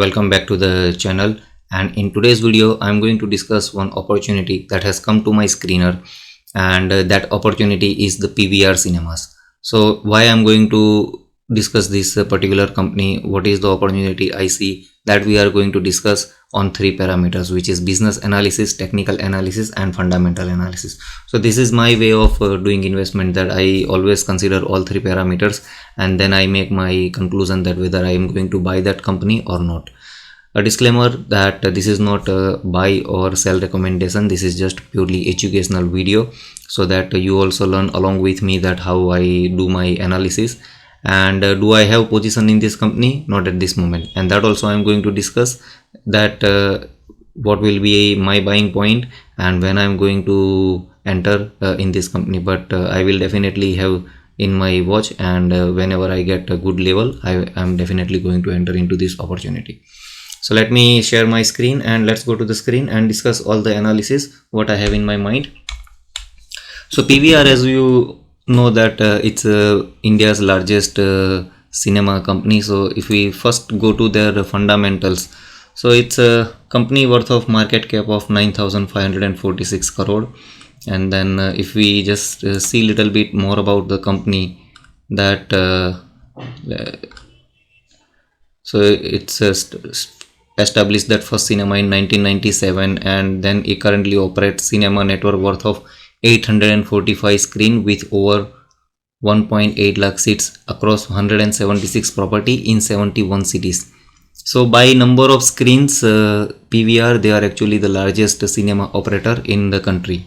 Welcome back to the channel, and in today's video I'm going to discuss one opportunity that has come to my screener, and that opportunity is the PVR cinemas. So why I'm going to discuss this particular company, what is the opportunity I see, that we are going to discuss on three parameters, which is business analysis, technical analysis and fundamental analysis. So this is my way of doing investment, that I always consider all three parameters and then I make my conclusion that whether I am going to buy that company or not. A disclaimer that this is not a buy or sell recommendation, this is just purely educational video, so that you also learn along with me that how I do my analysis. And do I have position in this company? Not at this moment, and that also I am going to discuss that what will be my buying point and when I am going to enter in this company. But I will definitely have in my watch, and whenever I get a good level, I am definitely going to enter into this opportunity. So let me share my screen and let's go to the screen and discuss all the analysis what I have in my mind. So PVR, as you know, that it's India's largest cinema company. So if we first go to their fundamentals, so it's a company worth of market cap of 9,546 crore. And then if we just see a little bit more about the company, that so it's established that first cinema in 1997, and then it currently operates cinema network worth of 845 screen with over 1.8 lakh seats across 176 property in 71 cities. So by number of screens, PVR, they are actually the largest cinema operator in the country.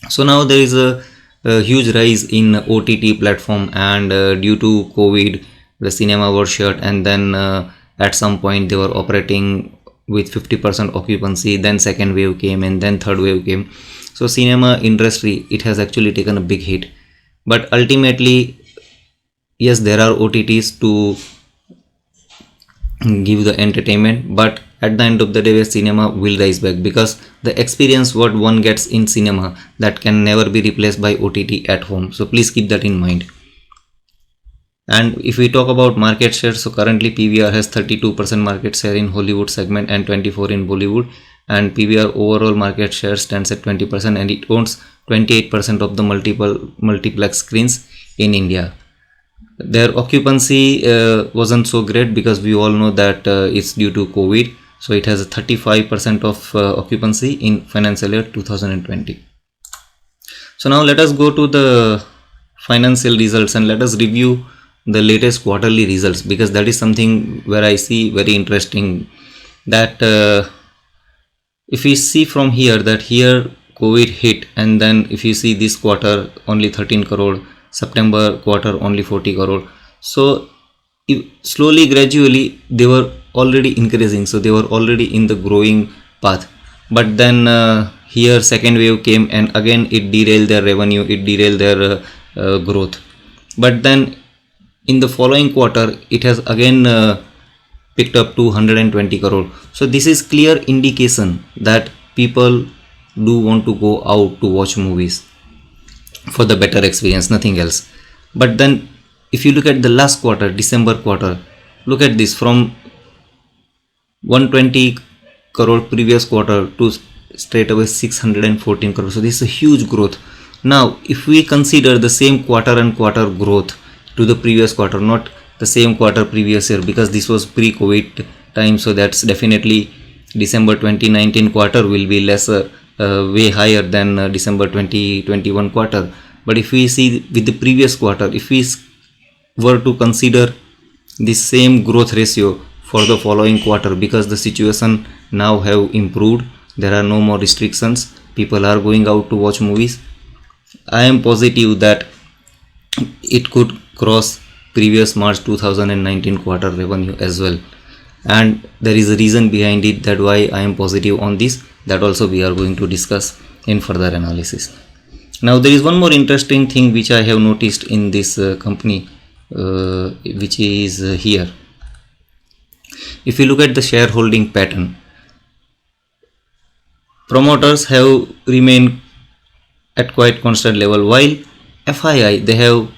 So now there is a huge rise in OTT platform, and due to COVID the cinema was shut, and then at some point they were operating with 50% occupancy, then second wave came and then third wave came. So cinema industry, it has actually taken a big hit. But ultimately, yes, there are OTTs to give the entertainment, but at the end of the day cinema will rise back, because the experience what one gets in cinema, that can never be replaced by OTT at home. So please keep that in mind. And if we talk about market share, so currently PVR has 32% market share in Hollywood segment and 24% in Bollywood, and PVR overall market share stands at 20%, and it owns 28% of the multiplex screens in India. Their occupancy wasn't so great, because we all know that it's due to COVID. So it has a 35% of occupancy in financial year 2020. So now let us go to the financial results and let us review the latest quarterly results, because that is something where I see very interesting, that if we see from here, that here COVID hit, and then if you see this quarter only 13 crore, September quarter only 40 crore. So slowly gradually they were already increasing, so they were already in the growing path. But then here second wave came, and again it derailed their revenue, it derailed their growth. But then in the following quarter it has again picked up to 120 crore. So this is clear indication that people do want to go out to watch movies for the better experience, nothing else. But then if you look at the last quarter, December quarter, look at this, from 120 crore previous quarter to straight away 614 crore. So this is a huge growth. Now if we consider the same quarter and quarter growth to the previous quarter, not the same quarter previous year, because this was pre-COVID time, so that's definitely December 2019 quarter will be lesser, way higher than December 2021 quarter. But if we see with the previous quarter, if we were to consider the same growth ratio for the following quarter, because the situation now have improved, there are no more restrictions, people are going out to watch movies, I am positive that it could cross previous March 2019 quarter revenue as well. And there is a reason behind it, that why I am positive on this, that also we are going to discuss in further analysis. Now there is one more interesting thing which I have noticed in this company, which is here. If you look at the shareholding pattern, promoters have remained at quite constant level, while FII, they have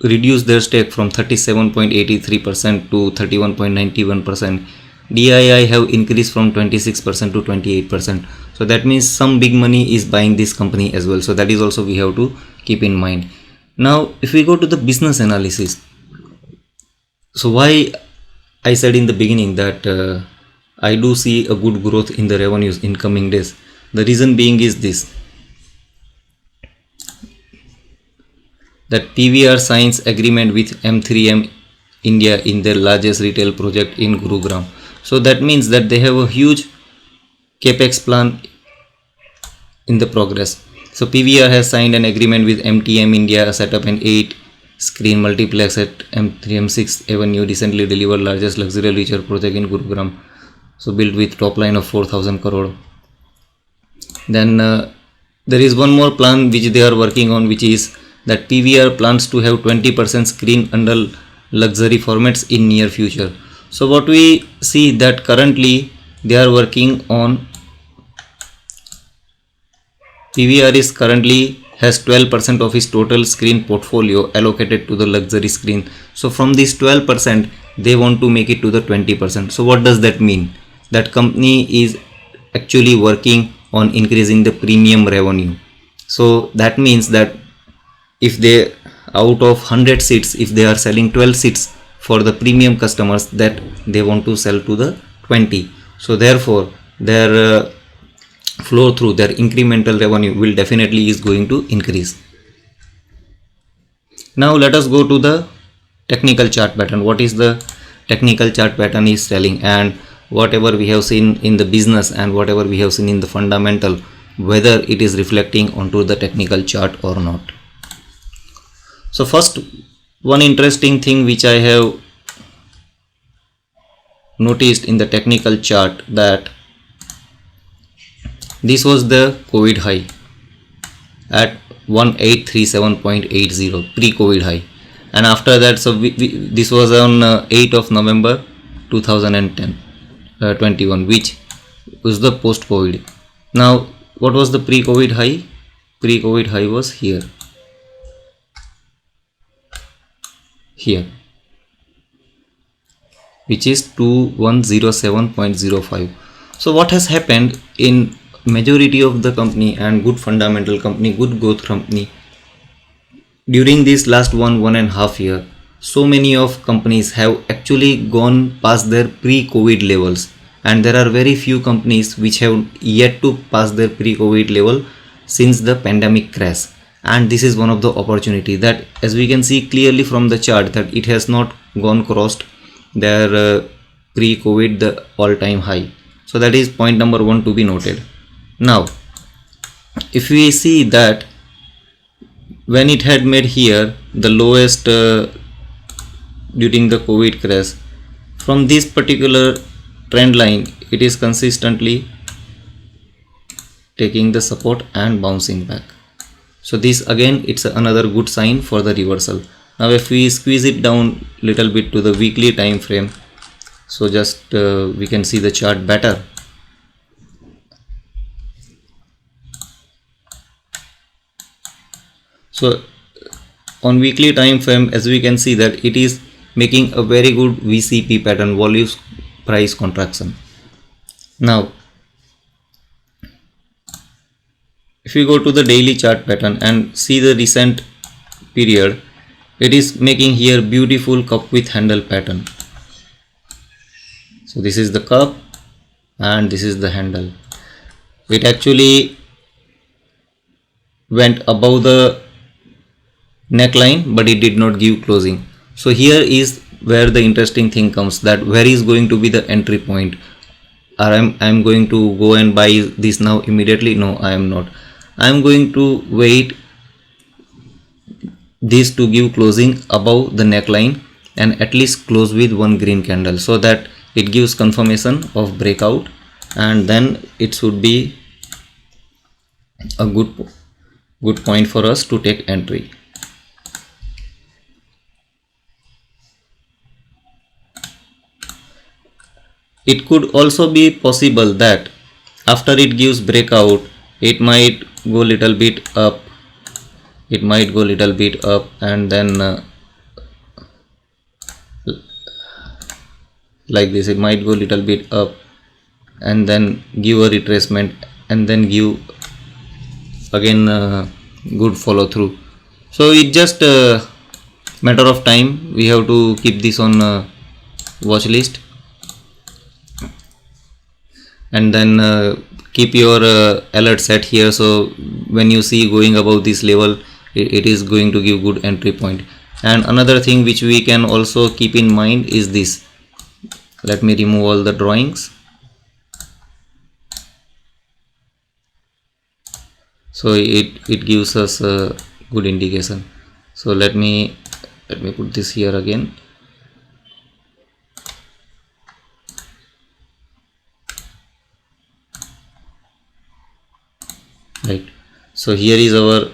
reduced their stake from 37.83% to 31.91%. DII have increased from 26% to 28%. So that means some big money is buying this company as well. So that is also we have to keep in mind. Now if we go to the business analysis, so why I said in the beginning that I do see a good growth in the revenues in coming days. The reason being is this, that PVR signs agreement with M3M India in their largest retail project in Gurugram. So that means that they have a huge capex plan in the progress. So PVR has signed an agreement with MTM India to set up an 8 screen multiplex at M3M 6th Avenue, recently delivered largest luxury leisure project in Gurugram. So built with top line of 4,000 crore. Then there is one more plan which they are working on, which is that PVR plans to have 20% screen under luxury formats in near future. So what we see that currently they are working on, PVR is currently has 12% of its total screen portfolio allocated to the luxury screen. So from this 12% they want to make it to the 20%. So what does that mean? That company is actually working on increasing the premium revenue. So that means that if they, out of 100 seats, if they are selling 12 seats for the premium customers, that they want to sell to the 20. So therefore their flow through, their incremental revenue will definitely is going to increase. Now let us go to the technical chart pattern. What is the technical chart pattern is telling, and whatever we have seen in the business and whatever we have seen in the fundamental, whether it is reflecting onto the technical chart or not. So first, one interesting thing which I have noticed in the technical chart, that this was the COVID high at 1837.80 pre-COVID high, and after that, so this was on 8th of November 2021, which was the post-COVID. Now what was the pre-COVID high? Pre-COVID high was here, which is 2107.05. So what has happened in majority of the company and good fundamental company, good growth company, during this last 1.5 year, so many of companies have actually gone past their pre-COVID levels, and there are very few companies which have yet to pass their pre-COVID level since the pandemic crash. And this is one of the opportunity that, as we can see clearly from the chart, that it has not gone crossed their pre-COVID the all-time high. So that is point number 1 to be noted. Now if we see that when it had made here the lowest during the COVID crash, from this particular trend line it is consistently taking the support and bouncing back. So this again, it's another good sign for the reversal. Now if we squeeze it down little bit to the weekly time frame, so just we can see the chart better. So on weekly time frame, as we can see that it is making a very good VCP pattern, volume price contraction. Now if we go to the daily chart pattern and see the recent period, it is making here beautiful cup with handle pattern. So this is the cup and this is the handle. It actually went above the neckline, but it did not give closing. So here is where the interesting thing comes, that where is going to be the entry point. Or I'm going to go and buy this now immediately? No, I am not. I am going to wait this to give closing above the neckline and at least close with one green candle, so that it gives confirmation of breakout, and then it should be a good point for us to take entry. It could also be possible that after it gives breakout, it might go little bit up, and then like this. It might go little bit up and then give a retracement and then give again good follow through. So it just matter of time. We have to keep this on watch list, and then keep your alert set here, so when you see going above this level, it is going to give good entry point. And another thing which we can also keep in mind is this. Let me remove all the drawings. So it gives us a good indication. So let me put this here again. Right, so here is our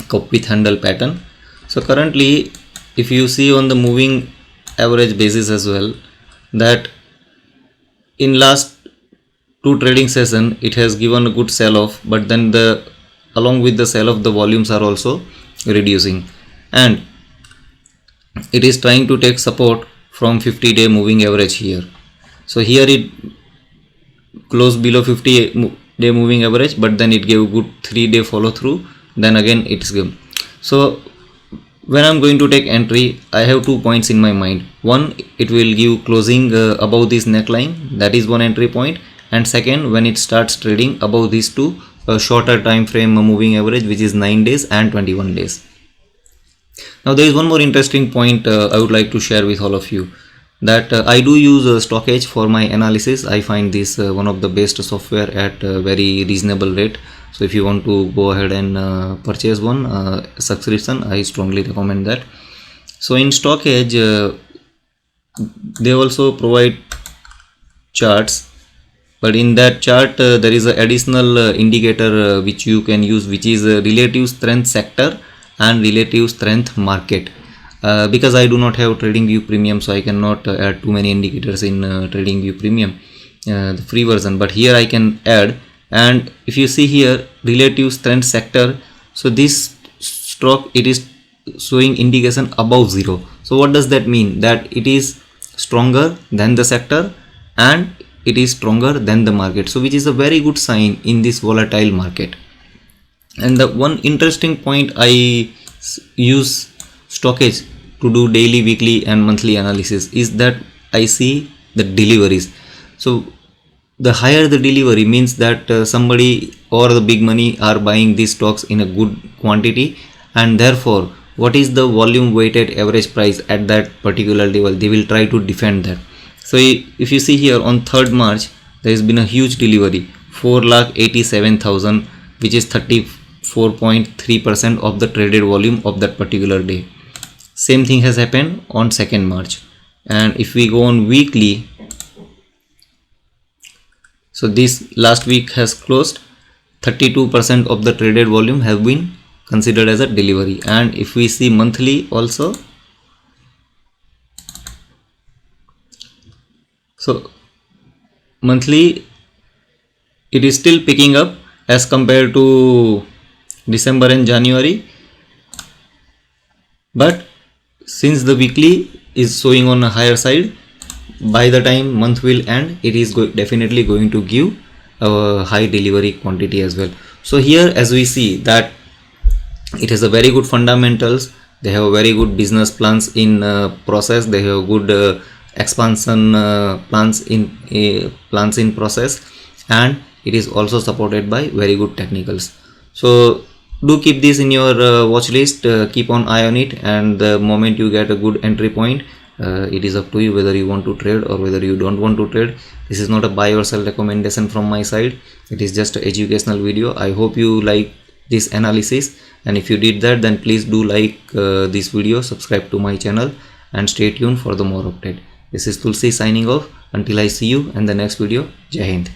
cup with handle pattern. So currently, if you see on the moving average basis as well, that in last two trading session it has given a good sell off, but then along with the sell off, the volumes are also reducing, and it is trying to take support from 50-day moving average here. So here it closed below 50-day moving average, but then it gave good 3-day follow through, then again it's good. So when I'm going to take entry, I have 2 points in my mind. One, it will give closing above this neckline, that is one entry point, and second, when it starts trading above these two shorter time frame moving average, which is 9 days and 21 days. Now there is one more interesting point I would like to share with all of you, that I do use Stockage for my analysis. I find this one of the best software at a very reasonable rate. So if you want to go ahead and purchase one subscription, I strongly recommend that. So in Stockage, they also provide charts, but in that chart there is an additional indicator which you can use, which is relative strength sector and relative strength market. Because I do not have TradingView Premium, so I cannot add too many indicators in TradingView Premium, the free version, but here I can add. And if you see here, relative strength sector, so this stock, it is showing indication above 0. So what does that mean? That it is stronger than the sector and it is stronger than the market, so which is a very good sign in this volatile market. And the one interesting point, I use Stockage to do daily, weekly and monthly analysis, is that I see the deliveries. So the higher the delivery means that somebody or the big money are buying these stocks in a good quantity, and therefore what is the volume weighted average price at that particular level, they will try to defend that. So if you see here on 3rd March, there has been a huge delivery, 4,87,000, which is 34.3% of the traded volume of that particular day. Same thing has happened on 2nd March. And if we go on weekly, so this last week has closed, 32% of the traded volume have been considered as a delivery. And if we see monthly also, so monthly it is still picking up as compared to December and January, but since the weekly is showing on a higher side, by the time month will end, it is definitely going to give a high delivery quantity as well. So here, as we see, that it has a very good fundamentals, they have very good business plans in process, they have good expansion plans in process, and it is also supported by very good technicals. So do keep this in your watch list, keep an eye on it, and the moment you get a good entry point, it is up to you whether you want to trade or whether you don't want to trade. This is not a buy or sell recommendation from my side, it is just an educational video. I hope you like this analysis, and if you did that, then please do like this video, subscribe to my channel, and stay tuned for the more update. This is Tulsi signing off. Until I see you in the next video. Jai Hind.